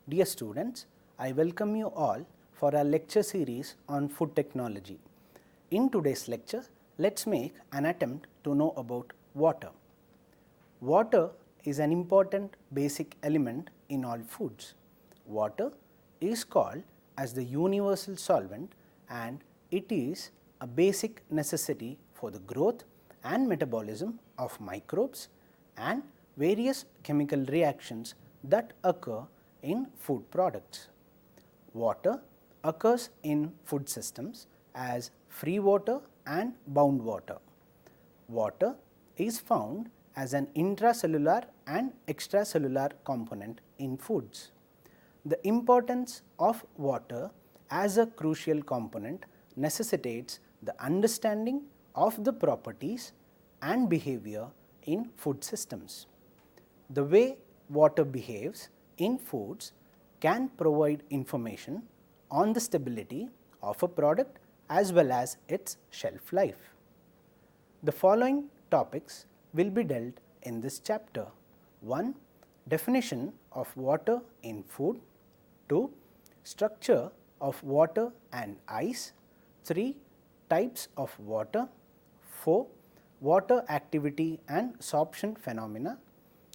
Dear students, I welcome you all for our lecture series on food technology. In today's lecture, let's make an attempt to know about water. Water is an important basic element in all foods. Water is called as the universal solvent and it is a basic necessity for the growth and metabolism of microbes and various chemical reactions that occur in food products. Water occurs in food systems as free water and bound water. Water is found as an intracellular and extracellular component in foods. The importance of water as a crucial component necessitates the understanding of the properties and behavior in food systems. The way water behaves in foods can provide information on the stability of a product as well as its shelf life. The following topics will be dealt in this chapter. 1. Definition of water in food. 2. Structure of water and ice. 3. Types of water. 4. Water activity and sorption phenomena.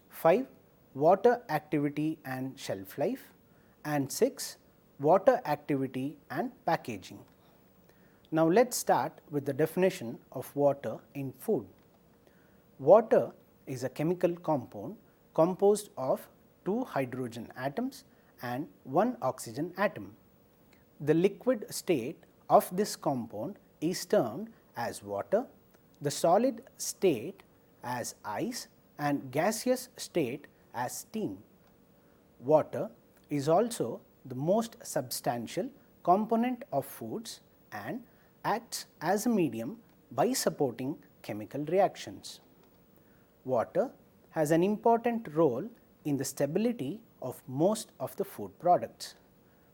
5. Water activity and shelf life. And 6. Water activity and packaging. Now, let us start with the definition of water in food. Water is a chemical compound composed of 2 hydrogen atoms and 1 oxygen atom. The liquid state of this compound is termed as water, the solid state as ice and gaseous state as steam. Water is also the most substantial component of foods and acts as a medium by supporting chemical reactions. Water has an important role in the stability of most of the food products.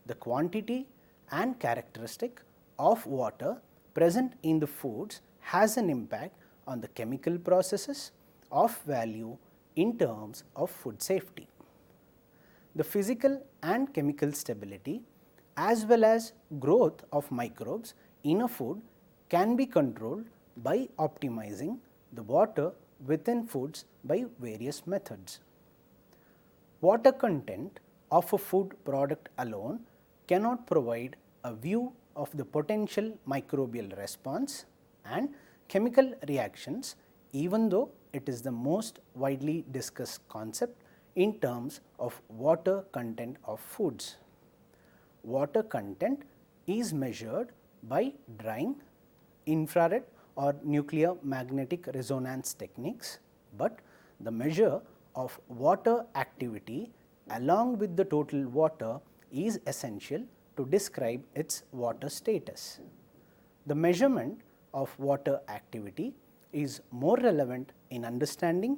The quantity and characteristic of water present in the foods has an impact on the chemical processes of value in terms of food safety. The physical and chemical stability as well as growth of microbes in a food can be controlled by optimizing the water within foods by various methods. Water content of a food product alone cannot provide a view of the potential microbial response and chemical reactions, even though it is the most widely discussed concept in terms of water content of foods. Water content is measured by drying, infrared or nuclear magnetic resonance techniques, but the measure of water activity along with the total water is essential to describe its water status. The measurement of water activity is more relevant in understanding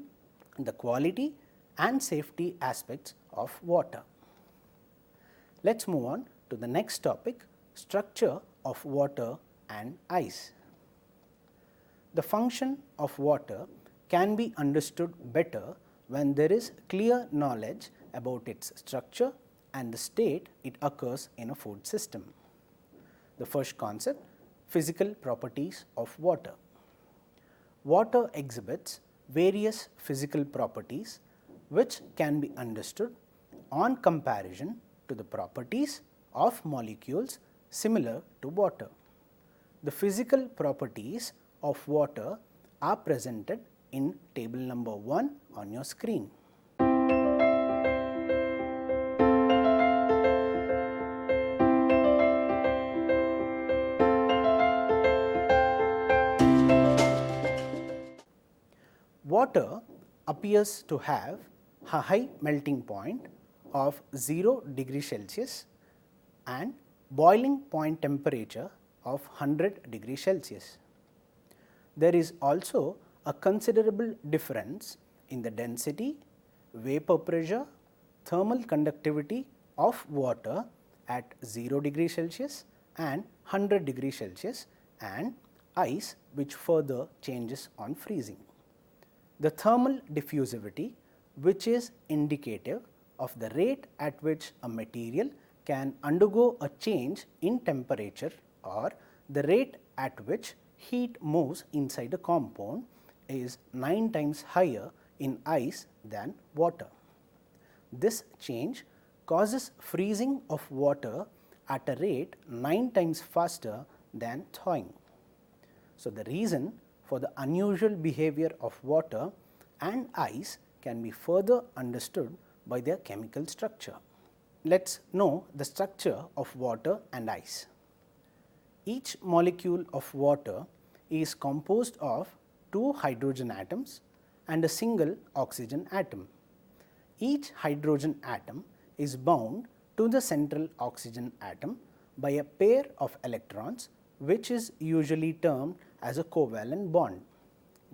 the quality and safety aspects of water. Let us move on to the next topic, structure of water and ice. The function of water can be understood better when there is clear knowledge about its structure and the state it occurs in a food system. The first concept, physical properties of water. Water exhibits various physical properties which can be understood on comparison to the properties of molecules similar to water. The physical properties of water are presented in table number 1 on your screen. Water appears to have a high melting point of 0 degree Celsius and boiling point temperature of 100 degree Celsius. There is also a considerable difference in the density, vapor pressure, thermal conductivity of water at 0 degree Celsius and 100 degree Celsius and ice which further changes on freezing. The thermal diffusivity, which is indicative of the rate at which a material can undergo a change in temperature or the rate at which heat moves inside a compound is 9 times higher in ice than water. This change causes freezing of water at a rate 9 times faster than thawing. So, the reason for the unusual behavior of water and ice can be further understood by their chemical structure. Let us know the structure of water and ice. Each molecule of water is composed of 2 hydrogen atoms and a single oxygen atom. Each hydrogen atom is bound to the central oxygen atom by a pair of electrons, which is usually termed as a covalent bond.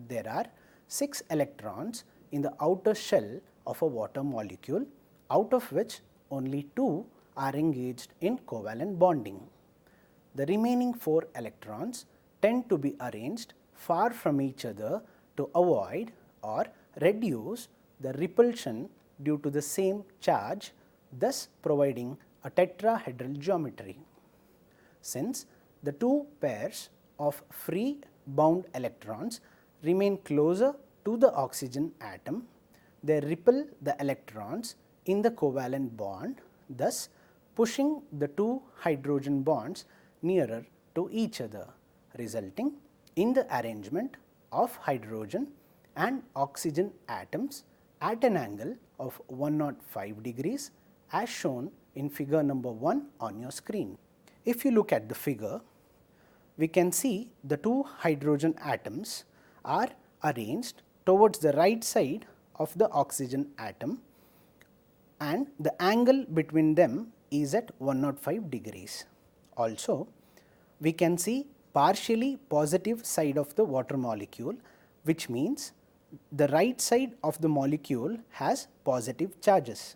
There are 6 electrons in the outer shell of a water molecule, out of which only 2 are engaged in covalent bonding. The remaining 4 electrons tend to be arranged far from each other to avoid or reduce the repulsion due to the same charge, thus providing a tetrahedral geometry. Since the 2 pairs of free bound electrons remain closer to the oxygen atom, they repel the electrons in the covalent bond, thus pushing the 2 hydrogen bonds nearer to each other, resulting in the arrangement of hydrogen and oxygen atoms at an angle of 105 degrees as shown in figure number 1 on your screen. If you look at the figure, we can see the 2 hydrogen atoms are arranged towards the right side of the oxygen atom, and the angle between them is at 105 degrees. Also, we can see partially positive side of the water molecule, which means the right side of the molecule has positive charges.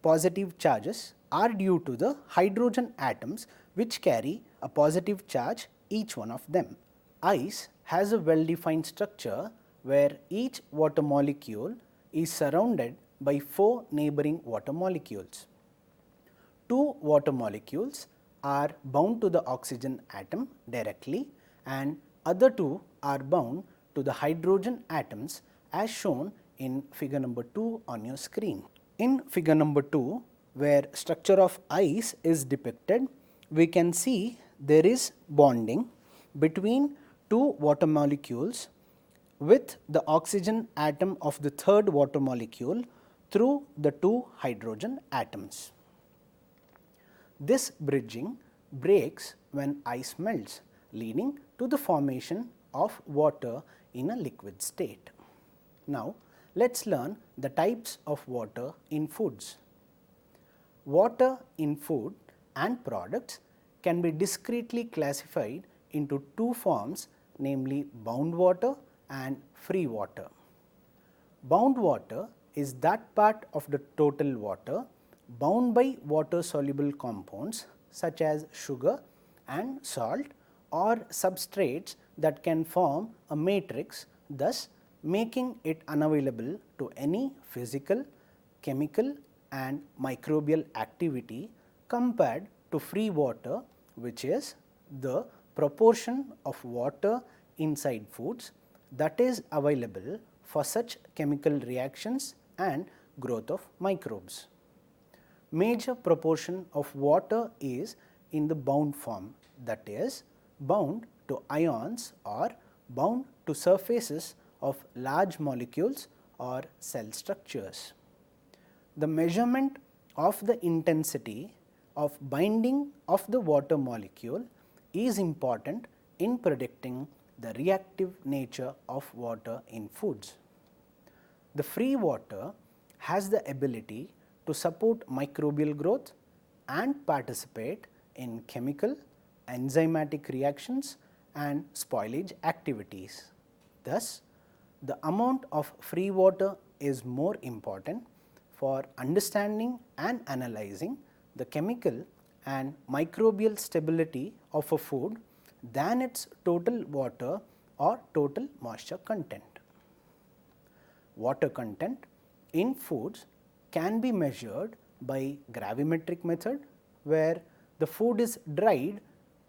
Positive charges are due to the hydrogen atoms which carry a positive charge, each one of them. Ice has a well defined structure where each water molecule is surrounded by 4 neighboring water molecules. 2 water molecules are bound to the oxygen atom directly and other 2 are bound to the hydrogen atoms as shown in figure number 2 on your screen. In figure number 2, where structure of ice is depicted, we can see there is bonding between 2 water molecules with the oxygen atom of the third water molecule through the 2 hydrogen atoms. This bridging breaks when ice melts, leading to the formation of water in a liquid state. Now, let us learn the types of water in foods. Water in food and products can be discretely classified into 2 forms, namely bound water and free water. Bound water is that part of the total water bound by water soluble compounds such as sugar and salt or substrates that can form a matrix, thus making it unavailable to any physical, chemical and microbial activity compared to free water, which is the proportion of water inside foods that is available for such chemical reactions and growth of microbes. Major proportion of water is in the bound form, that is bound to ions or bound to surfaces of large molecules or cell structures. The measurement of the intensity of binding of the water molecule is important in predicting the reactive nature of water in foods. The free water has the ability to support microbial growth and participate in chemical, enzymatic reactions and spoilage activities. Thus, the amount of free water is more important for understanding and analyzing the chemical and microbial stability of a food than its total water or total moisture content. Water content in foods can be measured by gravimetric method, where the food is dried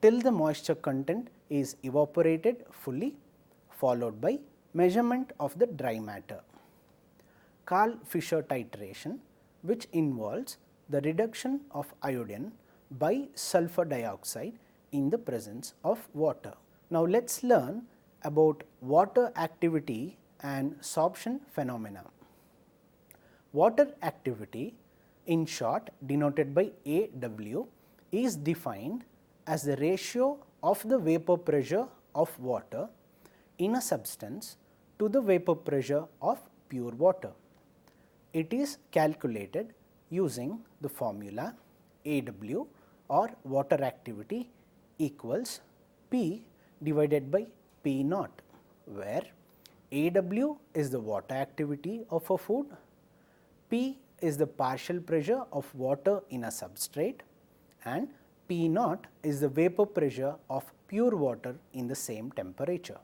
till the moisture content is evaporated fully, followed by measurement of the dry matter. Karl-Fischer titration, which involves the reduction of iodine by sulfur dioxide in the presence of water. Now let us learn about water activity and sorption phenomena. Water activity, in short denoted by AW, is defined as the ratio of the vapor pressure of water in a substance to the vapor pressure of pure water. It is calculated using the formula AW, or water activity, equals P divided by P naught, where AW is the water activity of a food, P is the partial pressure of water in a substrate, and P naught is the vapor pressure of pure water in the same temperature.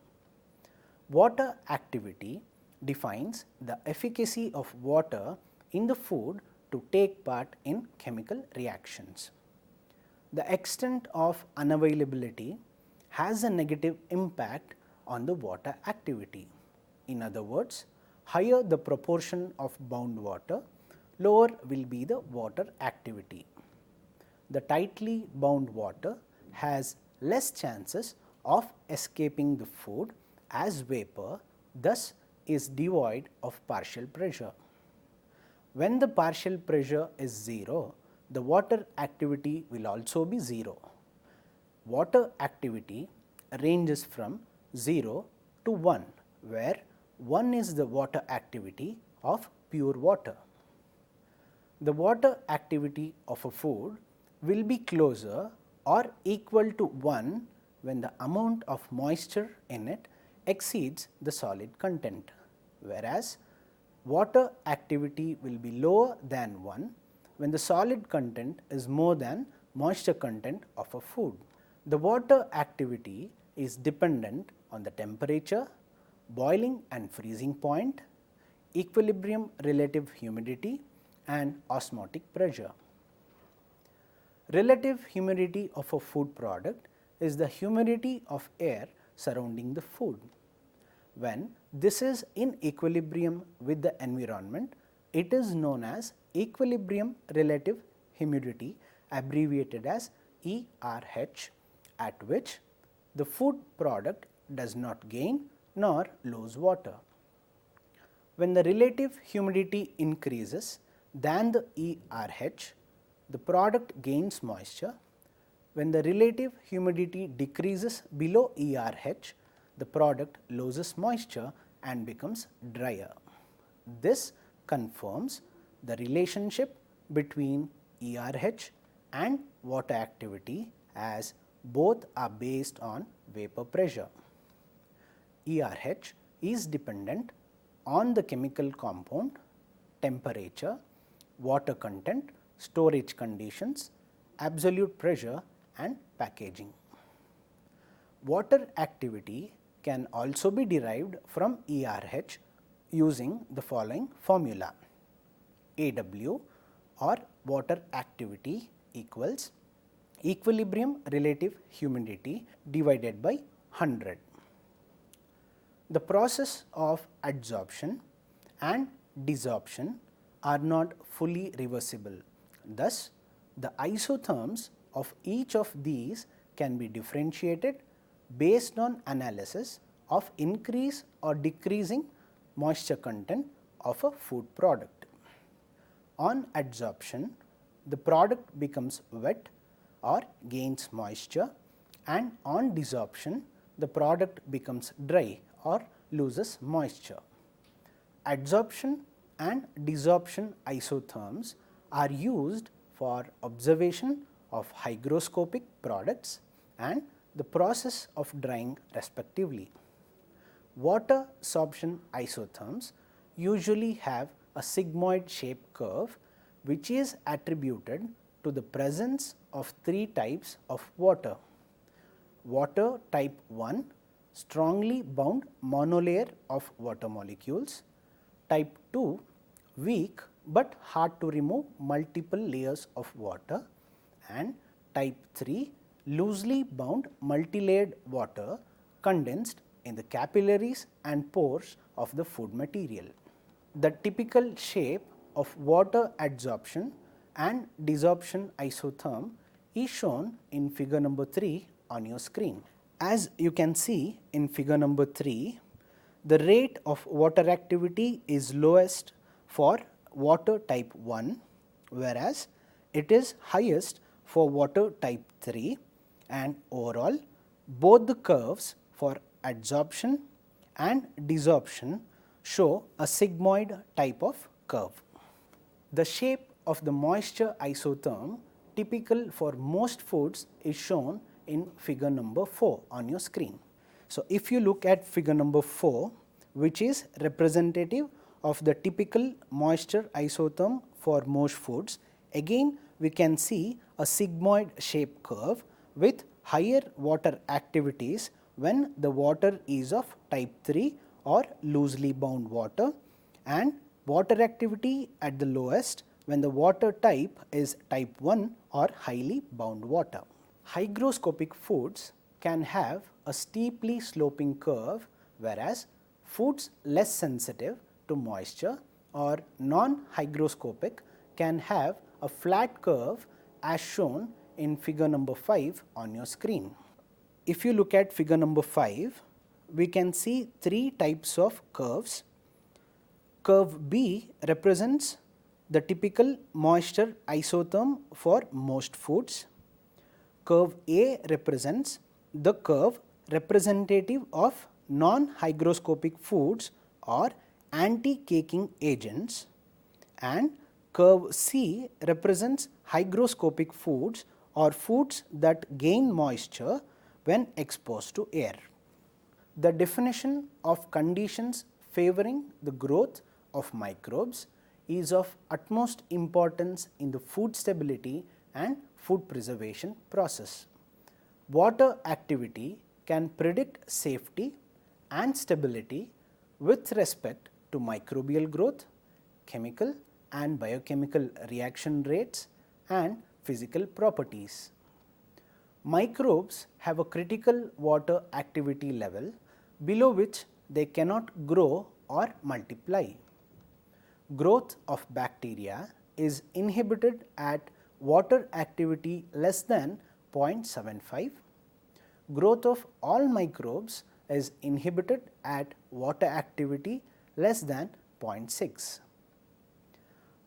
Water activity defines the efficacy of water in the food to take part in chemical reactions. The extent of unavailability has a negative impact on the water activity. In other words, higher the proportion of bound water, lower will be the water activity. The tightly bound water has less chances of escaping the food as vapor, thus is devoid of partial pressure. When the partial pressure is 0, the water activity will also be 0. Water activity ranges from 0 to 1, where 1 is the water activity of pure water. The water activity of a food will be closer or equal to 1 when the amount of moisture in it exceeds the solid content, whereas water activity will be lower than 1 when the solid content is more than moisture content of a food. The water activity is dependent on the temperature, boiling and freezing point, equilibrium relative humidity, and osmotic pressure. Relative humidity of a food product is the humidity of air surrounding the food. When this is in equilibrium with the environment, it is known as equilibrium relative humidity, abbreviated as ERH, at which the food product does not gain nor lose water. When the relative humidity increases than the ERH, the product gains moisture. When the relative humidity decreases below ERH, the product loses moisture and becomes drier. This confirms the relationship between ERH and water activity, as both are based on vapor pressure. ERH is dependent on the chemical compound, temperature, water content, storage conditions, absolute pressure, and packaging. Water activity can also be derived from ERH using the following formula: AW, or water activity, equals equilibrium relative humidity divided by 100. The process of adsorption and desorption are not fully reversible. Thus, the isotherms of each of these can be differentiated based on analysis of increase or decreasing moisture content of a food product. On adsorption, the product becomes wet or gains moisture, and on desorption, the product becomes dry or loses moisture. Adsorption and desorption isotherms are used for observation of hygroscopic products and the process of drying respectively. Water sorption isotherms usually have a sigmoid shaped curve, which is attributed to the presence of 3 types of water. Water type 1, strongly bound monolayer of water molecules; type 2, weak but hard to remove multiple layers of water, and type 3 loosely bound multilayered water condensed in the capillaries and pores of the food material. The typical shape of water adsorption and desorption isotherm is shown in figure number 3 on your screen. As you can see in figure number 3, the rate of water activity is lowest for water type 1, whereas it is highest for water type 3, and overall both the curves for adsorption and desorption show a sigmoid type of curve. The shape of the moisture isotherm typical for most foods is shown in figure number 4 on your screen. So, if you look at figure number 4, which is representative of the typical moisture isotherm for most foods, again we can see a sigmoid shape curve with higher water activities when the water is of type 3 or loosely bound water, and water activity at the lowest when the water type is type 1 or highly bound water. Hygroscopic foods can have a steeply sloping curve, whereas foods less sensitive to moisture or non-hygroscopic can have a flat curve as shown in figure number 5 on your screen. If you look at figure number 5, we can see 3 types of curves. Curve B represents the typical moisture isotherm for most foods. Curve A represents the curve representative of non-hygroscopic foods or anti-caking agents, and curve C represents hygroscopic foods or foods that gain moisture when exposed to air. The definition of conditions favoring the growth of microbes is of utmost importance in the food stability and food preservation process. Water activity can predict safety and stability with respect to microbial growth, chemical and biochemical reaction rates, and physical properties. Microbes have a critical water activity level below which they cannot grow or multiply. Growth of bacteria is inhibited at water activity less than 0.75. Growth of all microbes is inhibited at water activity less than 0.6.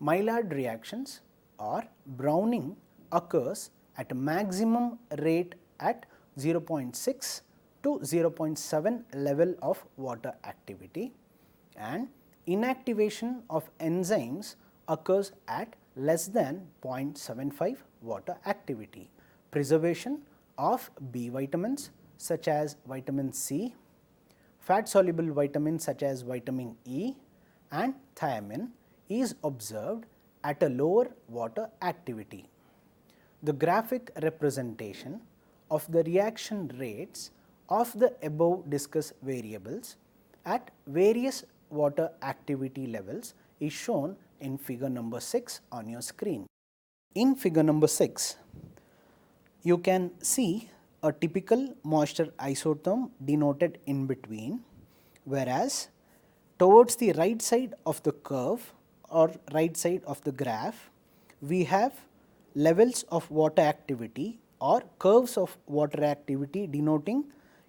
Maillard reactions or browning occurs at a maximum rate at 0.6 to 0.7 level of water activity, and inactivation of enzymes occurs at less than 0.75 water activity. Preservation of B vitamins such as vitamin C, fat soluble vitamins such as vitamin E and thiamine is observed at a lower water activity. The graphic representation of the reaction rates of the above discussed variables at various water activity levels is shown in figure number 6 on your screen. In figure number 6, you can see a typical moisture isotherm denoted in between, whereas towards the right side of the curve or right side of the graph, we have levels of water activity or curves of water activity denoting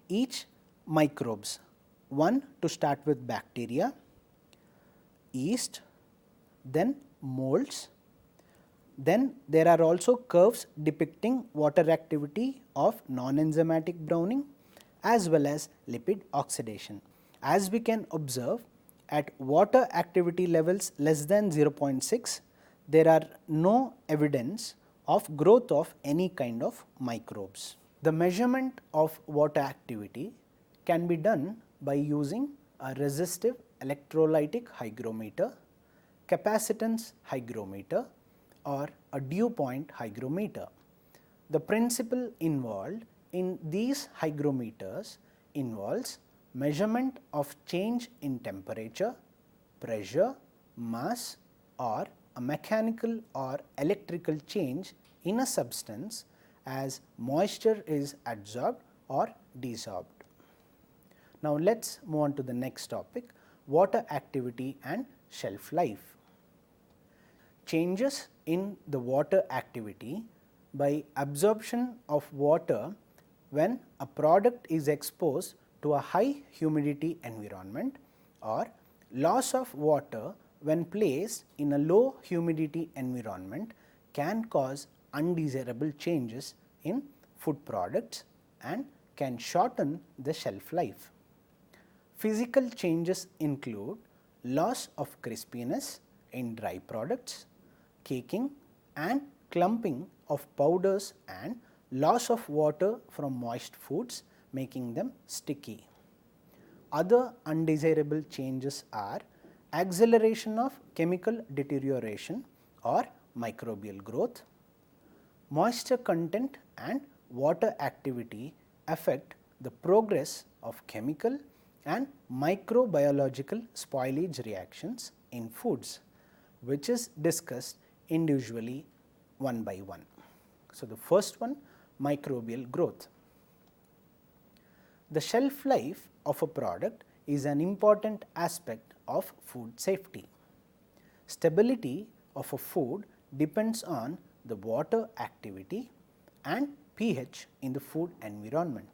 each microbes. One to start with bacteria, yeast, then molds. Then there are also curves depicting water activity of non-enzymatic browning as well as lipid oxidation. As we can observe, at water activity levels less than 0.6, there are no evidence of growth of any kind of microbes. The measurement of water activity can be done by using a resistive electrolytic hygrometer, capacitance hygrometer, or a dew point hygrometer. The principle involved in these hygrometers involves measurement of change in temperature, pressure, mass, or a mechanical or electrical change in a substance as moisture is adsorbed or desorbed. Now, let us move on to the next topic, water activity and shelf life. Changes in the water activity by absorption of water when a product is exposed to a high humidity environment, or loss of water when placed in a low humidity environment can cause undesirable changes in food products and can shorten the shelf life. Physical changes include loss of crispiness in dry products, caking and clumping of powders, and loss of water from moist foods, making them sticky. Other undesirable changes are acceleration of chemical deterioration or microbial growth. Moisture content and water activity affect the progress of chemical and microbiological spoilage reactions in foods, which is discussed individually one by one. So, the first one, microbial growth. The shelf life of a product is an important aspect of food safety. Stability of a food depends on the water activity and pH in the food environment.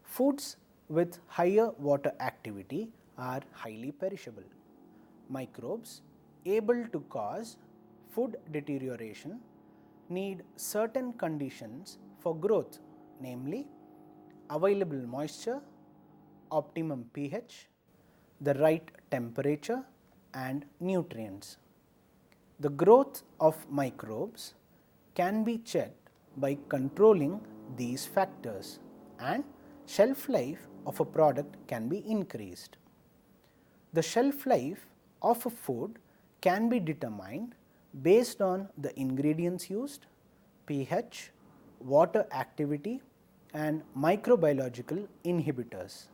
Foods with higher water activity are highly perishable. Microbes able to cause food deterioration need certain conditions for growth, namely available moisture, optimum pH, the right temperature and nutrients. The growth of microbes can be checked by controlling these factors, and shelf life of a product can be increased. The shelf life of a food can be determined based on the ingredients used, pH, water activity and microbiological inhibitors.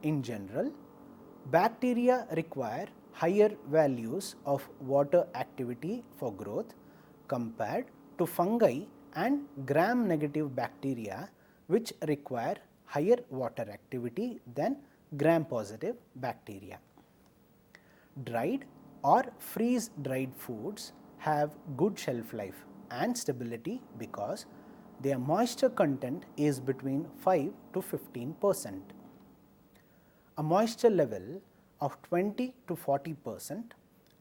In general, bacteria require higher values of water activity for growth compared to fungi and gram negative bacteria, which require higher water activity than gram positive bacteria. Dried or freeze dried foods have good shelf life and stability because their moisture content is between 5 to 15%. A moisture level of 20 to 40%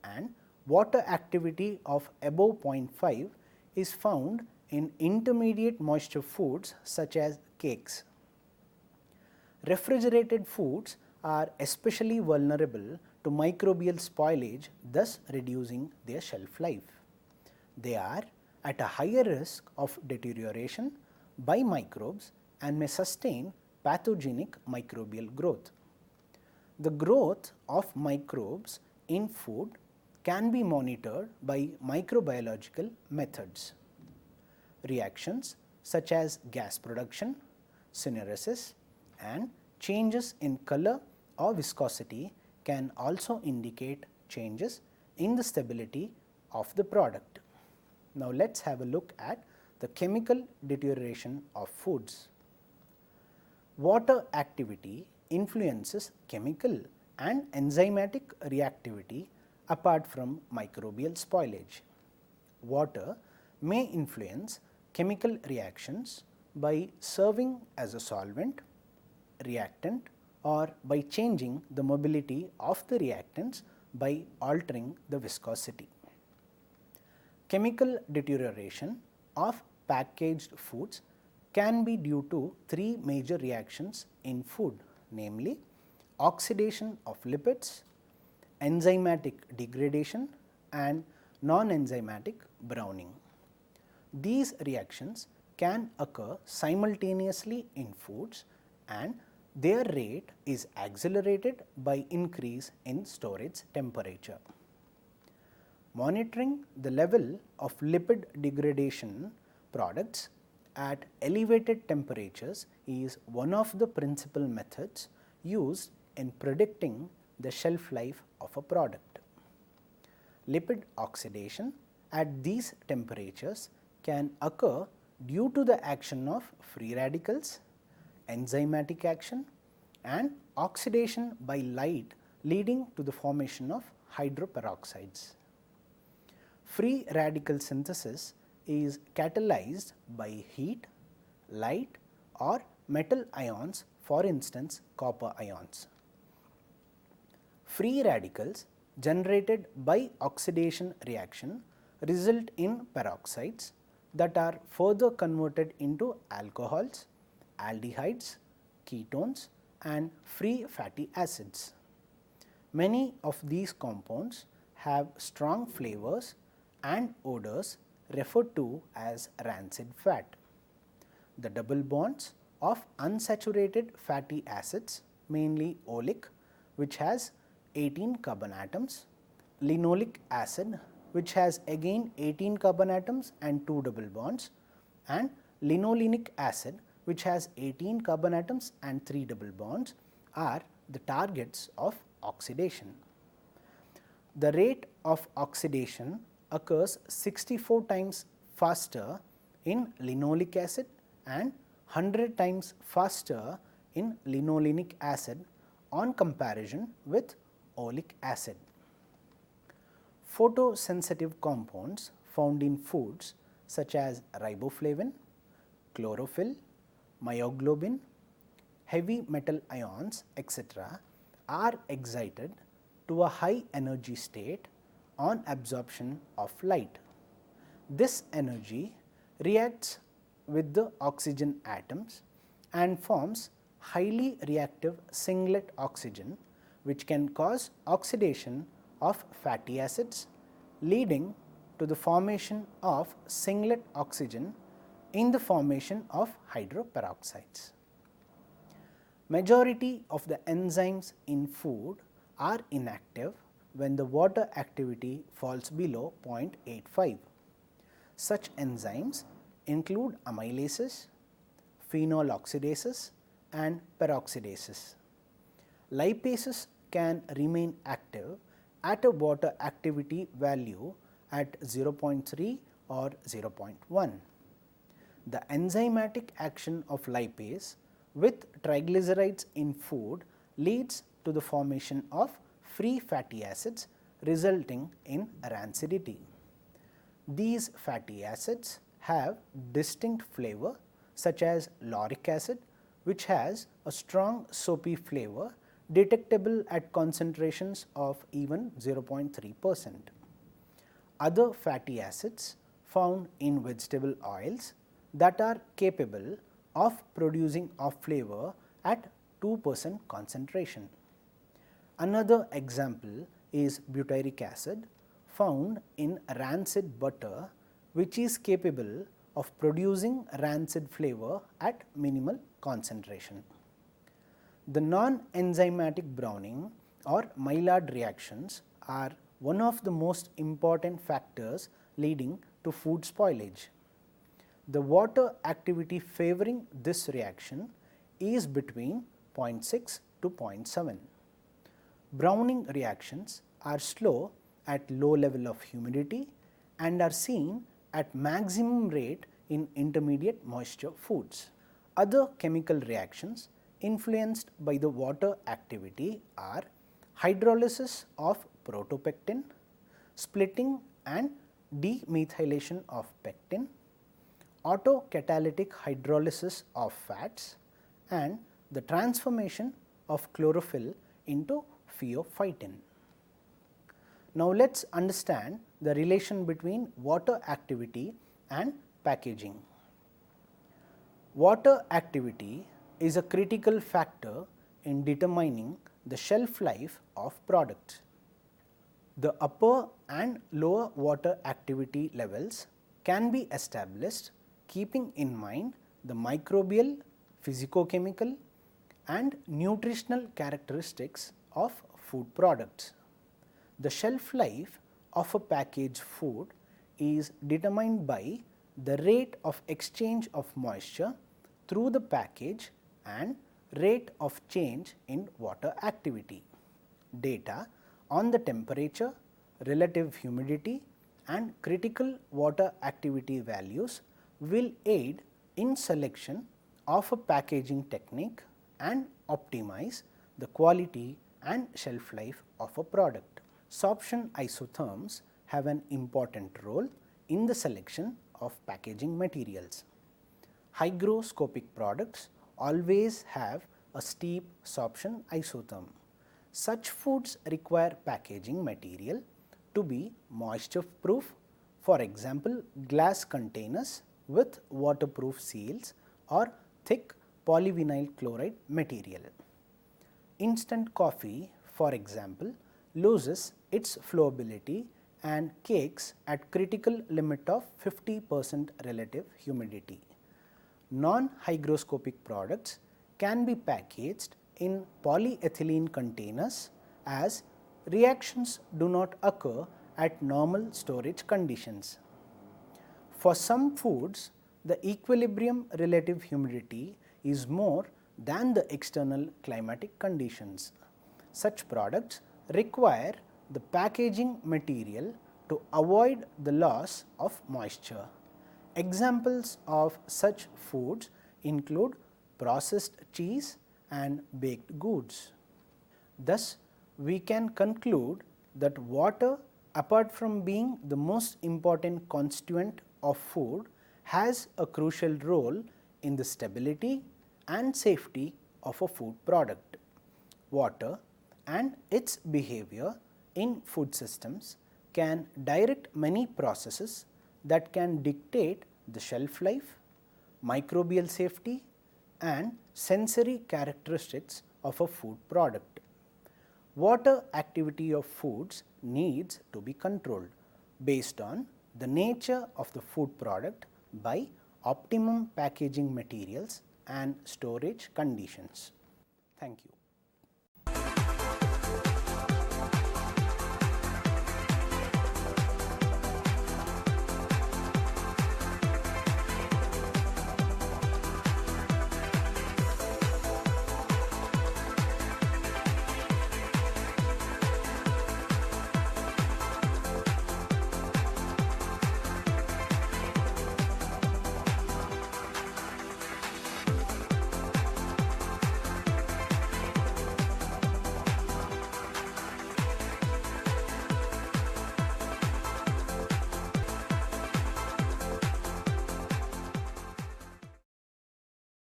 and water activity of above 0.5 is found in intermediate moisture foods such as cakes. Refrigerated foods are especially vulnerable to microbial spoilage, thus reducing their shelf life. They are at a higher risk of deterioration by microbes and may sustain pathogenic microbial growth. The growth of microbes in food can be monitored by microbiological methods. Reactions such as gas production, syneresis, and changes in color or viscosity can also indicate changes in the stability of the product. Now, let us have a look at the chemical deterioration of foods. Water activity influences chemical and enzymatic reactivity apart from microbial spoilage. Water may influence chemical reactions by serving as a solvent, reactant, or by changing the mobility of the reactants by altering the viscosity. Chemical deterioration of packaged foods can be due to three major reactions in food, namely oxidation of lipids, enzymatic degradation, and non-enzymatic browning. These reactions can occur simultaneously in foods, and their rate is accelerated by increase in storage temperature. Monitoring the level of lipid degradation products at elevated temperatures is one of the principal methods used in predicting the shelf life of a product. Lipid oxidation at these temperatures can occur due to the action of free radicals, enzymatic action and oxidation by light leading to the formation of hydroperoxides. Free radical synthesis is catalyzed by heat, light or metal ions, for instance copper ions. Free radicals generated by oxidation reaction result in peroxides that are further converted into alcohols, aldehydes, ketones and free fatty acids. Many of these compounds have strong flavors and odors referred to as rancid fat. The double bonds of unsaturated fatty acids, mainly oleic, which has 18 carbon atoms, linoleic acid, which has again 18 carbon atoms and 2 double bonds, and linolenic acid, which has 18 carbon atoms and 3 double bonds, are the targets of oxidation. The rate of oxidation occurs 64 times faster in linoleic acid and 100 times faster in linolenic acid on comparison with oleic acid. Photosensitive compounds found in foods such as riboflavin, chlorophyll, myoglobin, heavy metal ions, etc. are excited to a high energy state on absorption of light. This energy reacts with the oxygen atoms and forms highly reactive singlet oxygen, which can cause oxidation of fatty acids, leading to the formation of singlet oxygen in the formation of hydroperoxides. Majority of the enzymes in food are inactive when the water activity falls below 0.85. Such enzymes include amylases, phenol oxidases and peroxidases. Lipases can remain active at a water activity value at 0.3 or 0.1. The enzymatic action of lipase with triglycerides in food leads to the formation of free fatty acids, resulting in rancidity. These fatty acids have distinct flavor, such as lauric acid, which has a strong soapy flavor detectable at concentrations of even 0.3%. Other fatty acids found in vegetable oils that are capable of producing a flavor at 2% concentration. Another example is butyric acid found in rancid butter, which is capable of producing rancid flavor at minimal concentration. The non-enzymatic browning or Maillard reactions are one of the most important factors leading to food spoilage. The water activity favoring this reaction is between 0.6 to 0.7. Browning reactions are slow at low level of humidity and are seen at maximum rate in intermediate moisture foods. Other chemical reactions influenced by the water activity are hydrolysis of protopectin, splitting and demethylation of pectin, autocatalytic hydrolysis of fats and the transformation of chlorophyll into pheophytin. Now let us understand the relation between water activity and packaging. Water activity is a critical factor in determining the shelf life of products. The upper and lower water activity levels can be established keeping in mind the microbial, physicochemical and nutritional characteristics of food products. The shelf life of a packaged food is determined by the rate of exchange of moisture through the package and rate of change in water activity. Data on the temperature, relative humidity and critical water activity values will aid in selection of a packaging technique and optimize the quality and shelf life of a product. Sorption isotherms have an important role in the selection of packaging materials. Hygroscopic products always have a steep sorption isotherm. Such foods require packaging material to be moisture proof, for example, glass containers with waterproof seals or thick polyvinyl chloride material. Instant coffee, for example, loses its flowability and cakes at critical limit of 50% relative humidity. Non-hygroscopic products can be packaged in polyethylene containers as reactions do not occur at normal storage conditions. For some foods, the equilibrium relative humidity is more than the external climatic conditions. Such products require the packaging material to avoid the loss of moisture. Examples of such foods include processed cheese and baked goods. Thus, we can conclude that water, apart from being the most important constituent of food, has a crucial role in the stability and safety of a food product. Water and its behavior in food systems can direct many processes that can dictate the shelf life, microbial safety and sensory characteristics of a food product. Water activity of foods needs to be controlled based on the nature of the food product by optimum packaging materials and storage conditions. Thank you.